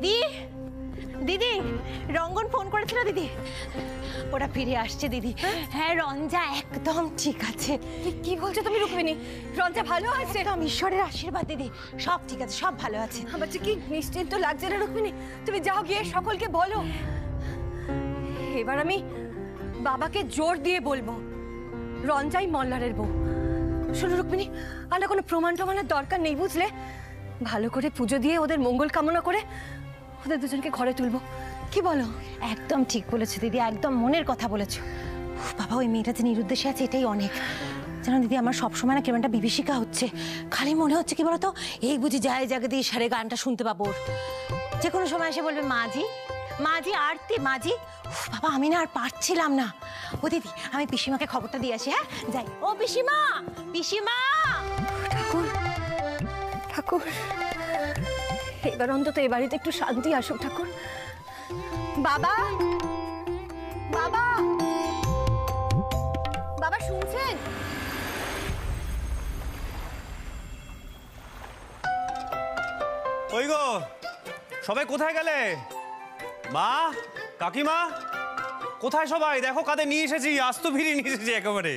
দিদি দিদি রঙ্গন ফোন করেছিল দিদি, ওরা ফিরে আসছে দিদি। হ্যাঁ রঞ্জা একদম ঠিক আছে। কি বলছো তুমি রুক্মিণী? রঞ্জা ভালো আছে? একদম ঈশ্বরের আশীর্বাদ দিদি, সব ঠিক আছে, সব ভালো আছে। আমার যে কি নিশ্চিন্ত লাগছে না রুক্মিণী, তুমি যাও গিয়ে সকলকে বলো। এবার আমি বাবাকে জোর দিয়ে বলবো রঞ্জাই মল্লারের বউ। শোনো রুক্মিণী, আর কোনো প্রমাণ টমানের দরকার নেই বুঝলে। ভালো করে পুজো দিয়ে ওদের মঙ্গল কামনা করে ওদের দুজনকে ঘরে তুলবো, কি বলো? একদম ঠিক বলেছো দিদি, একদম মনের কথা বলেছো। বাবা ওই মেয়েটা যে নিরুদ্দেশে আছে এটাই অনেক। জানো দিদি আমার সবসময় না কেমন একটা বিভীষিকা হচ্ছে, খালি মনে হচ্ছে কি বলতো এই বুঝি যায় জায়গা দিয়ে সারে গানটা শুনতে পাবো। যে কোনো সময় এসে বলবে মাঝি মাঝি আরতি মাঝি। বাবা আমি না আর পারছিলাম না। ও দিদি আমি পিসিমাকে খবরটা দিয়ে আসি। হ্যাঁ যাই। ও পিসিমা পিসিমা। ঠাকুর ঠাকুর এবার অন্তত এ বাড়িতে একটু শান্তি আসুক ঠাকুর। বাবা বাবা বাবা শুনছেন? ওই গো সবাই কোথায় গেলে? মা কাকিমা কোথায় সবাই? দেখো কাদের নিয়ে এসেছি, আস্ত ফিরিয়ে নিয়ে এসেছি একেবারে।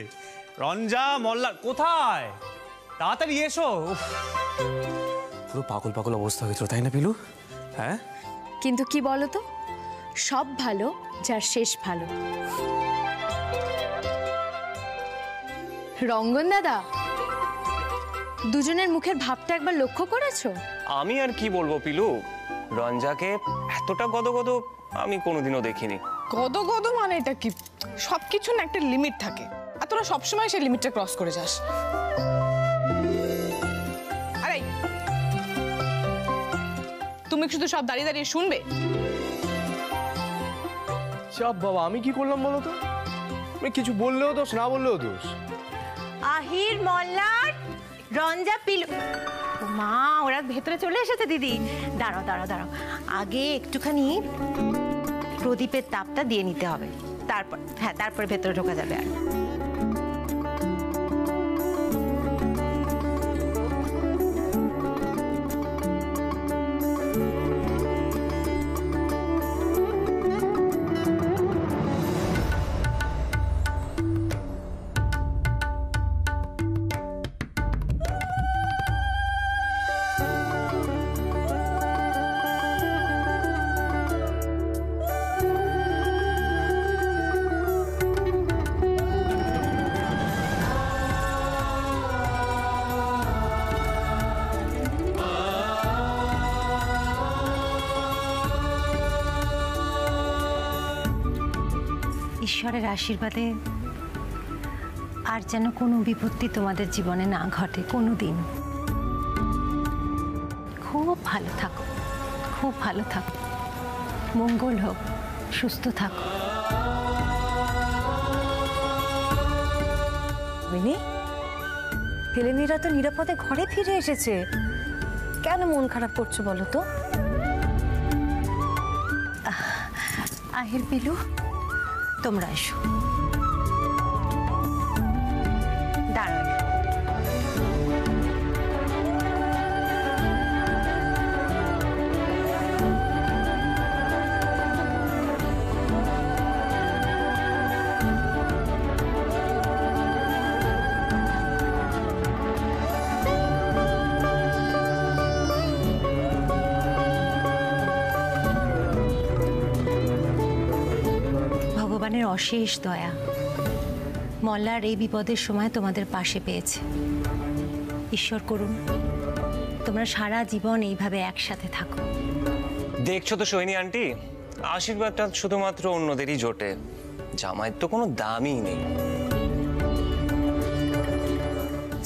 রঞ্জা মল্লার কোথায়? তাড়াতাড়ি এসো। পুরো পাগল পাগল অবস্থা হয়েছিল তাই না পিলু? হ্যাঁ কিন্তু কি বলো তো, সব ভালো যার শেষ ভালো। রঙ্গন দাদা, দুজনের মুখের ভাবটা একবার লক্ষ্য করেছো? আমি আর কি বলবো পিলু, রঞ্জাকে এতটা গদগদ আমি কোনোদিনও দেখিনি। গদগদ মানে এটা কি? সবকিছু না একটা লিমিট থাকে, আর তোরা সবসময় সেই লিমিটটা ক্রস করে যাস। আরে তুমি শুধু সব দাঁড়িয়ে দাঁড়িয়ে শুনবে? চাপ বাবা, আমি কি করলাম বলো তো? আমি কিছু বললেও দোষ, না বললেও দোষ। আহির মল্লার রঞ্জা পিলু। মা ওরা ভেতরে চলে এসেছে দিদি। দাঁড়াও দাঁড়াও দাঁড়াও, আগে একটুখানি প্রদীপের তাপটা দিয়ে নিতে হবে, তারপর হ্যাঁ তারপরে ভেতরে ঢোকা যাবে। আর ঈশ্বরের আশীর্বাদে আর যেন কোনো বিপত্তি তোমাদের জীবনে না ঘটে কোনো দিন। খুব ভালো থাকো, খুব ভালো থাকো, মঙ্গল হোক, সুস্থ থাকো। মিনি, ছেলেমেয়েরা তো নিরাপদে ঘরে ফিরে এসেছে, কেন মন খারাপ করছো বলো তো? আহির পিলু তোমরা এসো, দাঁড়াও। ভগবানের অশেষ দয়া, মল্লার এই বিপদের সময় তোমাদের পাশে পেয়েছে। ঈশ্বর করুন তোমরা সারা জীবন এইভাবে একসাথে থাকো। দেখছো তো সোহিনী আন্টি, আশীর্বাদটা শুধুমাত্র অন্যদেরই জোটে, জামাইয়ের তো কোনো দামই নেই।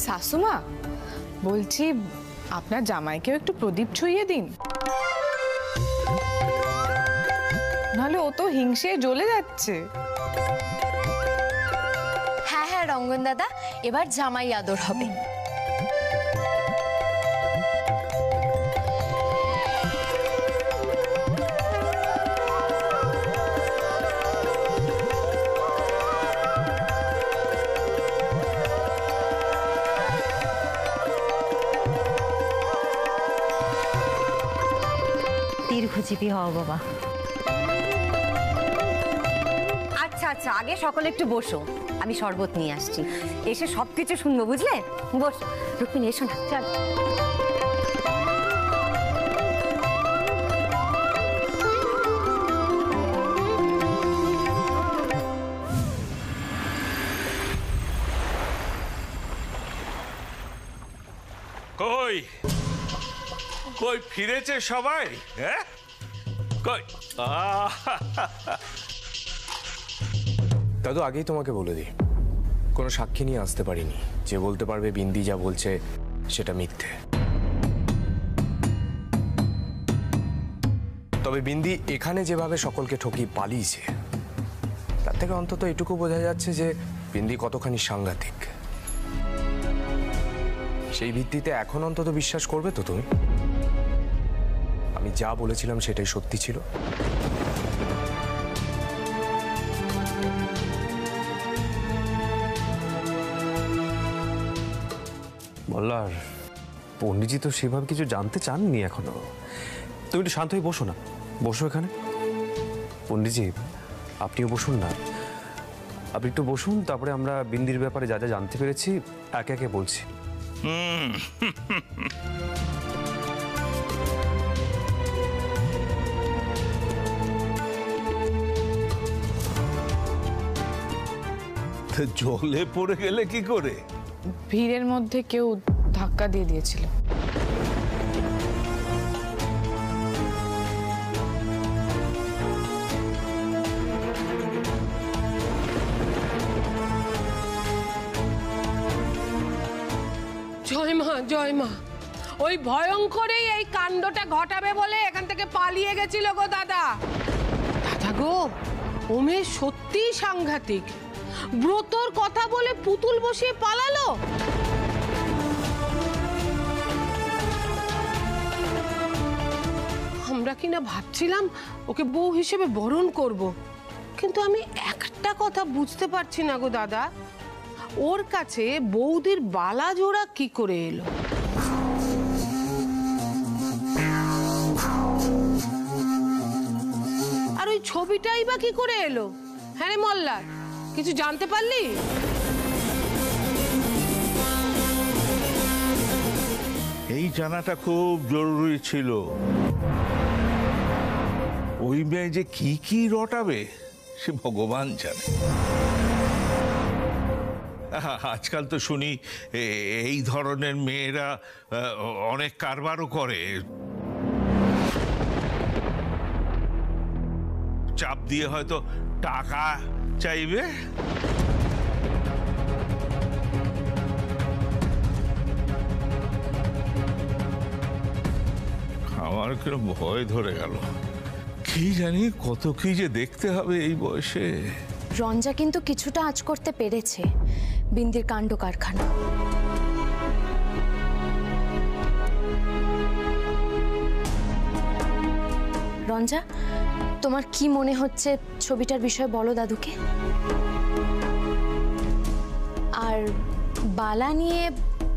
শাশুমা বলছি, আপনার জামাইকেও একটু প্রদীপ ছুঁয়ে দিন, নাহলে ও তো হিংসে জ্বলে যাচ্ছে। হ্যাঁ হ্যাঁ রঙ্গন দাদা, এবার জামাই আদর হবে। জিপি হও বাবা। আচ্ছা আচ্ছা, আগে সকলে একটু বসো, আমি শরবত নিয়ে আসছি, এসে সবকিছু শুনবো, বুঝলে? বস রুক্মিণী, এসো না, চল। কই কই ফিরেছে সবাই? হ্যাঁ, কই? দাদু আগেই তোমাকে বলে দিই, কোনো সাক্ষী নিয়ে আসতে পারিনি যে বলতে পারবে বিন্দি যা বলছে সেটা মিথ্যে। তবে বিন্দি এখানে যেভাবে সকলকে ঠকিয়ে পালিয়েছে, তার থেকে অন্তত এটুকু বোঝা যাচ্ছে যে বিন্দি কতখানি সাংঘাতিক। সেই ভিত্তিতে এখন অন্তত বিশ্বাস করবে তো তুমি? আমি যা বলেছিলাম সেটাই সত্যি ছিল। মল্লার, পণ্ডিতজি তো সেভাবে কিছু জানতে চাননি এখনো। তুমি একটু শান্ত হয়ে বসো না, বসো এখানে। পণ্ডিতজি আপনিও বসুন না, আপনি একটু বসুন, তারপরে আমরা বিন্দির ব্যাপারে যা যা জানতে পেরেছি একে একে বলছি। জলে পড়ে গেলে কি করে? ভিড়ের মধ্যে কেউ ধাক্কা দিয়ে দিয়েছিল। জয় মা, জয় মা। ওই ভয়ঙ্করই এই কাণ্ডটা ঘটাবে বলে এখান থেকে পালিয়ে গেছিল গো দাদা। দাদা গো, ও মেয়ে সত্যিই সাংঘাতিক। ব্রতর কথা বলে পুতুল বসিয়ে পালালো। আমরা কিনা ভাবছিলাম ওকে বউ হিসেবে বরণ করব, কিন্তু আমি একটা কথা বুঝতে পারছি না গো দাদা, ওর কাছে বৌদির বালা জোড়া কি করে এলো? আর ওই ছবিটাই বা কি করে এলো? হ্যাঁ রে মল্লার, কিছু জানতে পারলি? এই জানাটা খুব জরুরি ছিল। ওই মেয়ে যে কি কি রটাবে সে ভগবান জানে। আজকাল তো শুনি এই ধরনের মেয়েরা অনেক কারবারও করে। চাপ দিয়ে হয়তো টাকা চাইবে। আমার কিরকম ভয় ধরে গেল। কি জানি কত কি যে দেখতে হবে এই বয়সে। রঞ্জা কিন্তু কিছুটা আঁচ করতে পেরেছে বিন্দির কাণ্ড কারখানা। রঞ্জা, তোমার কি মনে হচ্ছে ছবিটার বিষয়ে বলো দাদুকে। আর বালা নিয়ে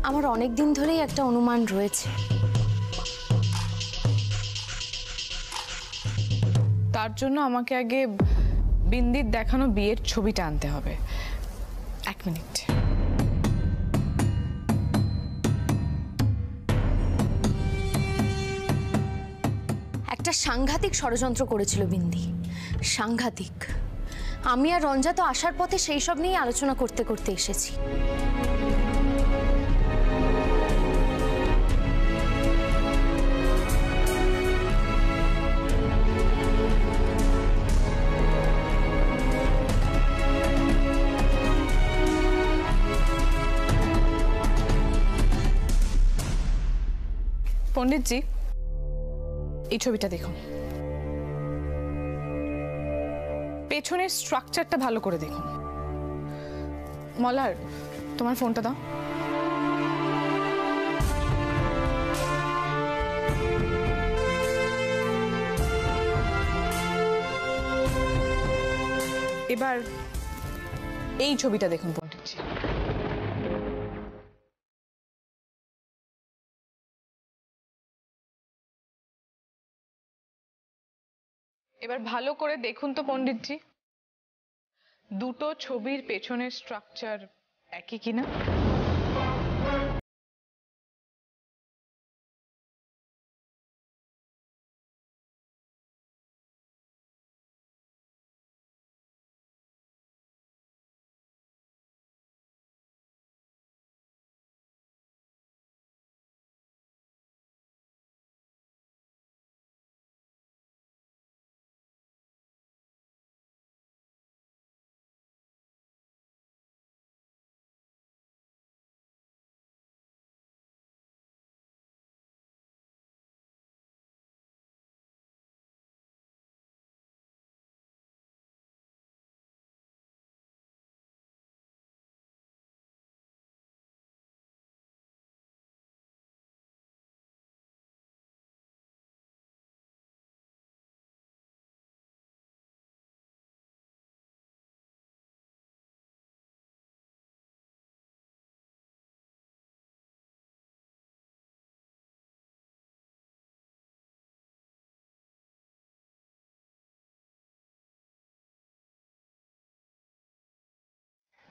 আমার অনেক দিন ধরেই একটা অনুমান রয়েছে। তার জন্য আমাকে আগে বিন্দির দেখানো বিয়ের ছবিটা আনতে হবে। এক মিনিট। একটা সাংঘাতিক ষড়যন্ত্র করেছিল বিন্দি, সাংঘাতিক। আমি আর রঞ্জা তো আসার পথে সেই সব নিয়ে আলোচনা করতে করতে এসেছি। পণ্ডিতজি, এই ছবিটা দেখুন। পেছনের স্ট্রাকচারটা ভালো করে দেখুন। মলার, তোমার ফোনটা দাও। এবার এই ছবিটা দেখুন পণ্ডিতজি। এবার ভালো করে দেখুন তো পণ্ডিতজি, দুটো ছবির পেছনের স্ট্রাকচার একই কিনা।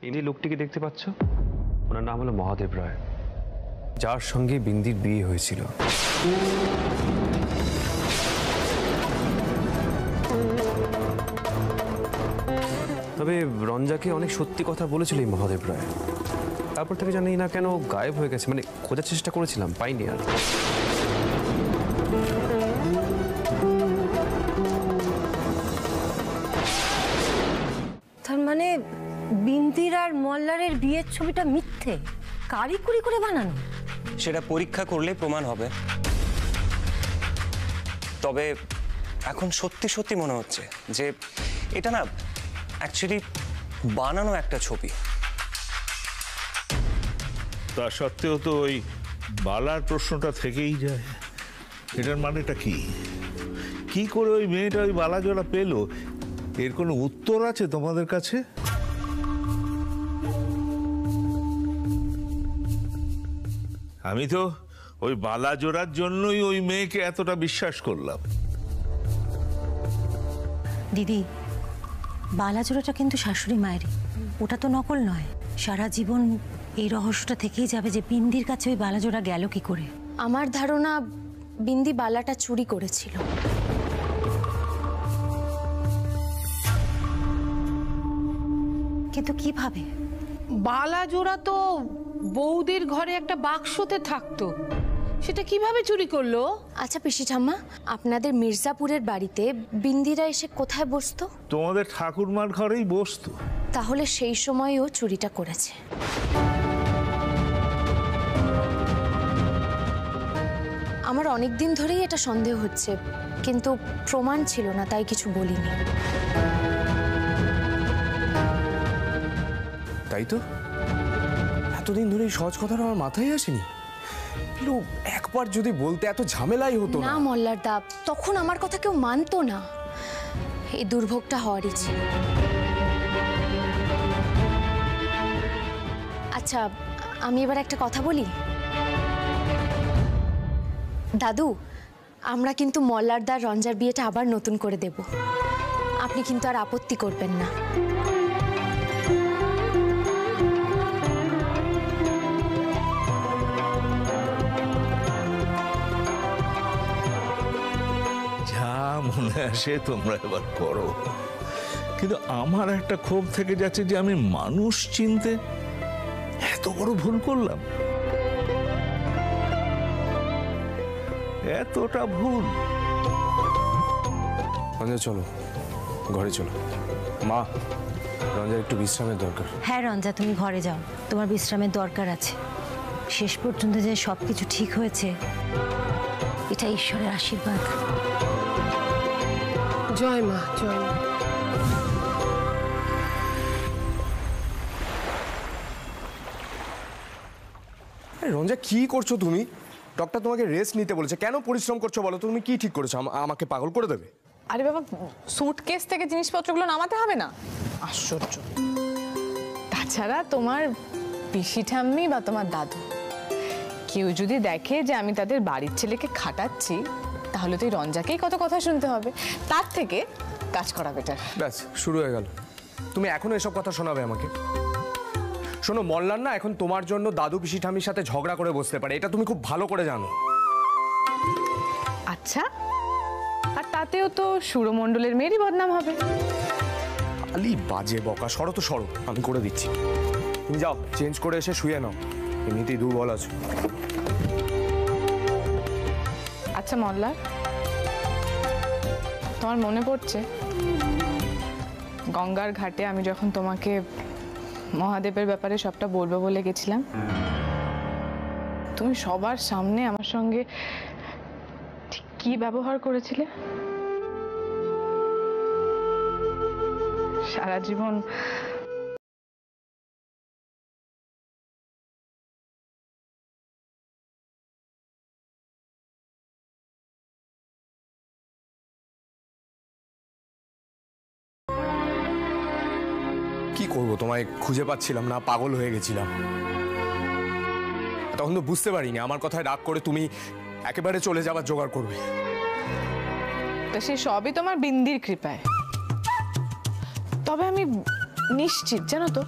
ইনি লোকটিকে দেখতে পাচ্ছ, ওনার নাম হলো মহাদেব রায়, যার সঙ্গে বিন্দির বিয়ে হয়েছিল। তবে রঞ্জাকে অনেক সত্যি কথা বলেছিল এই মহাদেব রায়। তারপর থেকে জানি না কেন গায়েব হয়ে গেছে, মানে খোঁজার চেষ্টা করেছিলাম, পাইনি আর। তার মানে বিন্দির আর মল্লারের বিয়ের ছবিটা মিথ্যে, কারিকুরি করে বানানো? সেটা পরীক্ষা করলে প্রমাণ হবে। তবে এখন সত্যি সত্যি মনে হচ্ছে যে এটা না অ্যাকচুয়ালি বানানো একটা ছবি। তা সত্ত্বেও তো ওই বালার প্রশ্নটা থেকেই যায়। এটার মানেটা কি? কি করে ওই মেয়েটা ওই বালা জোড়া পেলো? এর কোনো উত্তর আছে তোমাদের কাছে? আমি তো ওই বালা জোড়ার জন্যই ওই মেয়েকে এতটা বিশ্বাস করলাম। দিদি, বালাজোড়াটা কিন্তু শাশুড়ি মায়েরই, ওটা তো নকল নয়। সারা জীবন এই রহস্যটা থেকেই যাবে যে বিন্দির কাছে ওই বালাজোড়া গেল কি করে। আমার ধারণা বিন্দি বালাটা চুরি করেছিল। কিন্তু কিভাবে? বালাজোড়া তো বৌদির ঘরে একটা বাক্সতে থাকতো, সেটা কিভাবে চুরি করলো? আচ্ছা পিসি ঠাম্মা, আপনাদের মির্জাপুরের বাড়িতে বিন্দিরা এসে কোথায় বসতো? তোমাদের ঠাকুরমার ঘরেই বসতো। তাহলে সেই সময়ও চুরিটা করেছে। আমার অনেক দিন ধরেই এটা সন্দেহ হচ্ছে, কিন্তু প্রমাণ ছিল না, তাই কিছু বলিনি। তাই তো, এতদিন ধরে এই সহজ কথাটা আমার মাথায় আসেনি। একবার যদি বলতে এত ঝামেলাই হতো না। না মল্লার দা, তখন আমার কথা কেউ মানতো না। এই দুর্ভোগটা হওয়ারই ছিল। আচ্ছা, আমি এবার একটা কথা বলি। দাদু, আমরা কিন্তু মল্লারদার রঞ্জার বিয়েটা আবার নতুন করে দেব। আপনি কিন্তু আর আপত্তি করবেন না। যা মনে আসে তোমরা এবার করো, কিন্তু আমার একটা ক্ষোভ থেকে যাচ্ছে যে আমি মানুষ চিনতে এত বড় ভুল করলাম। এতটা ভুল। রঞ্জা চলো, ঘরে চলো। মা, রঞ্জার একটু বিশ্রামের দরকার। হ্যাঁ রঞ্জা, তুমি ঘরে যাও, তোমার বিশ্রামের দরকার আছে। শেষ পর্যন্ত যে সবকিছু ঠিক হয়েছে, এটা ঈশ্বরের আশীর্বাদ। জয় মা, জয় মা। রঞ্জা কি করছো তুমি? ডক্টর তোমাকে রেস্ট নিতে বলেছে, কেন পরিশ্রম করছো বলো? তুমি কি ঠিক করেছো? আমাকে পাগল করে দেবে? আরে বাবা, সুটকেস থেকে জিনিসপত্রগুলো নামাতে হবে না? আশ্চর্য। তাছাড়া তোমার পিসি ঠাম্মি বা তোমার দাদু কেউ যদি দেখে যে আমি তাদের বাড়ির ছেলেকে খাটাচ্ছি, তাহলে তো এই রঞ্জাকেই কত কথা শুনতে হবে, তার থেকে কাজ করা বেটার। ব্যাস শুরু হয়ে গেল। তুমি এখনো এসব কথা শোনাবে আমাকে? শোনো, মল্লার না এখন তোমার জন্য দাদু পিসি ঠামির সাথে ঝগড়া করে বসতে পারে, এটা তুমি খুব ভালো করে জানো। আচ্ছা, আর তাতেও তো সুরমণ্ডলের মেয়েরই বদনাম হবে। আলি বাজে বকা, সরো তো সরো, আমি করে দিচ্ছি। তুমি যাও, চেঞ্জ করে এসে শুয়ে নাও, এমনিতেই দুর্বল আছো। আচ্ছা মল্লার, তোমার মনে পড়ছে গঙ্গার ঘাটে আমি যখন তোমাকে মহাদেবের ব্যাপারে সবটা বলবো বলে গেছিলাম, তুমি সবার সামনে আমার সঙ্গে ঠিক কি ব্যবহার করেছিলে? সারা জীবন কি করবো, তোমায় খুঁজে পাচ্ছিলাম না, পাগল হয়ে গেছিলাম। তখন তো বুঝতে পারিনি আমার কথায় রাগ করে তুমি একেবারে চলে যাবার জোগাড় করবে। তা সে সবই তোমার বিন্দির কৃপায়। তবে আমি নিশ্চিত জানো তো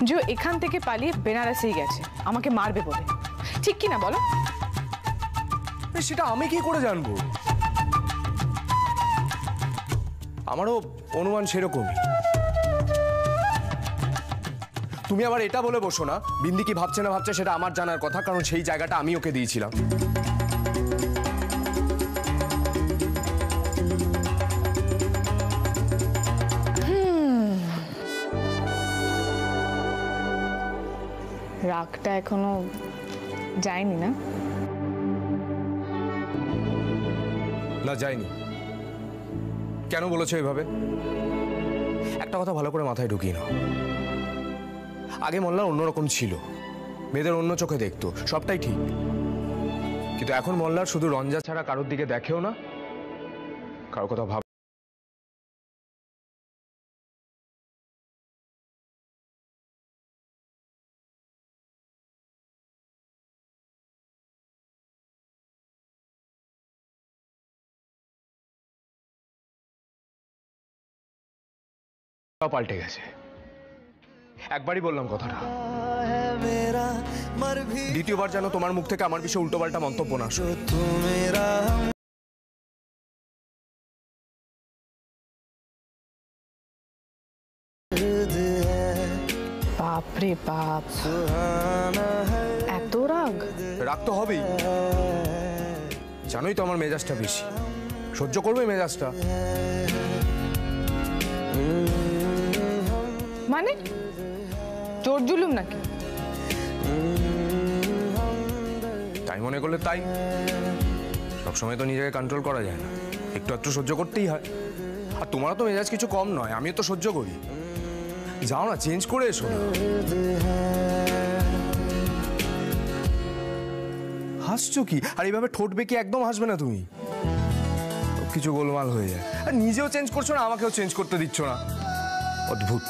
যে ও এখান থেকে পালিয়ে বেনারসেই গেছে আমাকে মারবে বলে, ঠিক কি না বলো? সেটা আমি কি করে জানবো? আমারও অনুমান সেরকমই। তুমি আবার এটা বলে বসো না বিন্দি কি ভাবছে না ভাবছে সেটা আমার জানার কথা, কারণ সেই জায়গাটা আমি ওকে দিয়েছিলাম। রাগটা এখনো যায়নি না? না যায়নি। কেন বলেছো এভাবে? একটা কথা ভালো করে মাথায় ঢুকিয়ে নাও। আগে মল্লার অন্যরকম ছিল, মেয়েদের অন্য চোখে দেখতো, সবটাই ঠিক। কিন্তু এখন মল্লার শুধু রঞ্জা ছাড়া কারোর দিকে দেখেও না, কারোর কথা ভাব। পাল্টে গেছে। একবারই বললাম কথাটা, দ্বিতীয়বার যেন তোমার মুখ থেকে আমার বিষয়ে উল্টোপাল্টা মন্তব্য না আসে। বাপরে বাপ, এত রাগ? রাগ তো হবেই, জানোই তো আমার মেজাজটা বেশি, সহ্য করবে মেজাজটা। মানে জোর জুলুম নাকি? তাই মনে করলে তাই। সবসময় তো নিজেকে কন্ট্রোল করা যায় না, একটু একটু সহ্য করতেই হয়। আর তোমারও তো মেজাজ কিছু কম নয়, আমিও তো সহ্য করি। যাও না, চেঞ্জ করে এসো না। হাসছো কি? আর এইভাবে ঠোঁট বেঁকে একদম হাসবে না তুমি, কিছু গোলমাল হয়ে যায়। আর নিজেও চেঞ্জ করছো না, আমাকেও চেঞ্জ করতে দিচ্ছ না, অদ্ভুত।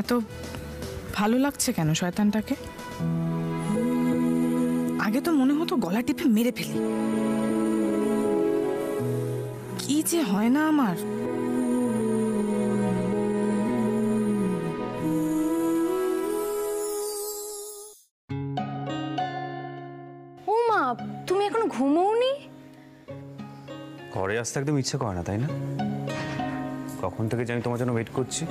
এত ভালো লাগছে কেন শয়তানটাকে? আগে তো মনে হতো গলা টিপে মেরে ফেলি, কি যে হয় না আমার। ও মা, তুমি এখনো ঘুমোওনি? ঘরে আসতে একদম ইচ্ছে করে না, তাই না? কখন থেকে যে আমি তোমার জন্য ওয়েট করছি।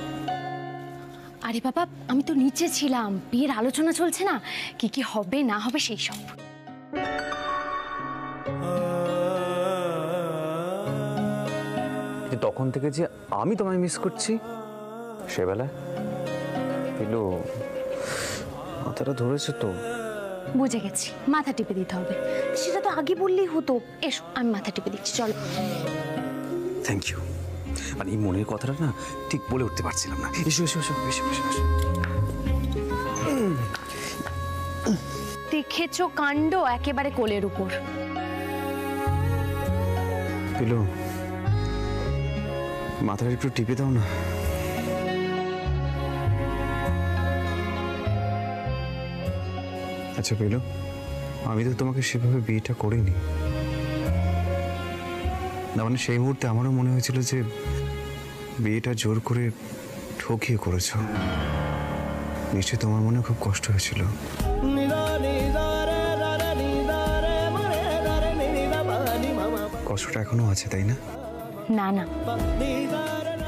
আরে বাবা, আমি তো নিচে ছিলাম, বিয়ের আলোচনা চলছে না, কি কি হবে না হবে সেই সব। তখন থেকে যে আমি তোমায় মিস করছি, সেবেলা পিলু মাথাটা ধরেছে তো। বুঝে গেছি, মাথা টিপে দিতে হবে। সেটা তো আগে বললেই হতো। এসো, আমি মাথা টিপে দিচ্ছি, চলো। Thank you. মানে এই মনের কথাটা না ঠিক বলে উঠতে পারছিলাম না। এসো এসো এসো এসো এসো এসো। দেখেছো কাণ্ড, একেবারে কোলের উপর। পিলু, মাথাটা একটু টিপে দাও না। আচ্ছা পেলো, আমি তো তোমাকে সেভাবে বিয়েটা করিনি। না মানে সেই মুহূর্তে আমারও মনে হয়েছিল যে বিয়েটা জোর করে ঠকিয়ে করেছো। নিশ্চয়ই তোমার মনে খুব কষ্ট হয়েছিল। কষ্টটা এখনো আছে, তাই না? না না,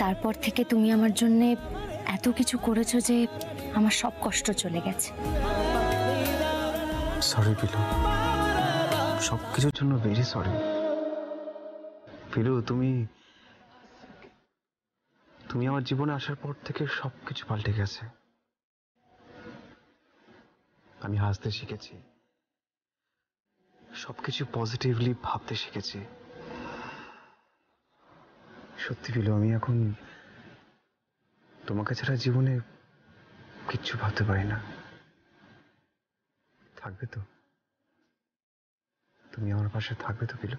তারপর থেকে তুমি আমার জন্য এত কিছু করেছো যে আমার সব কষ্ট চলে গেছে। সরি পিলু, সব কিছুর জন্য ভেরি সরি। পিলু, তুমি আমার জীবনে আসার পর থেকে সবকিছু পাল্টে গেছে। আমি হাসতে শিখেছি, সবকিছু পজিটিভলি ভাবতে শিখেছি। সত্যি পিলু, আমি এখন তোমাকে ছাড়া জীবনে কিচ্ছু ভাবতে পারি না। থাকবে তো? তুমি আমার পাশে থাকবে তো পিলু?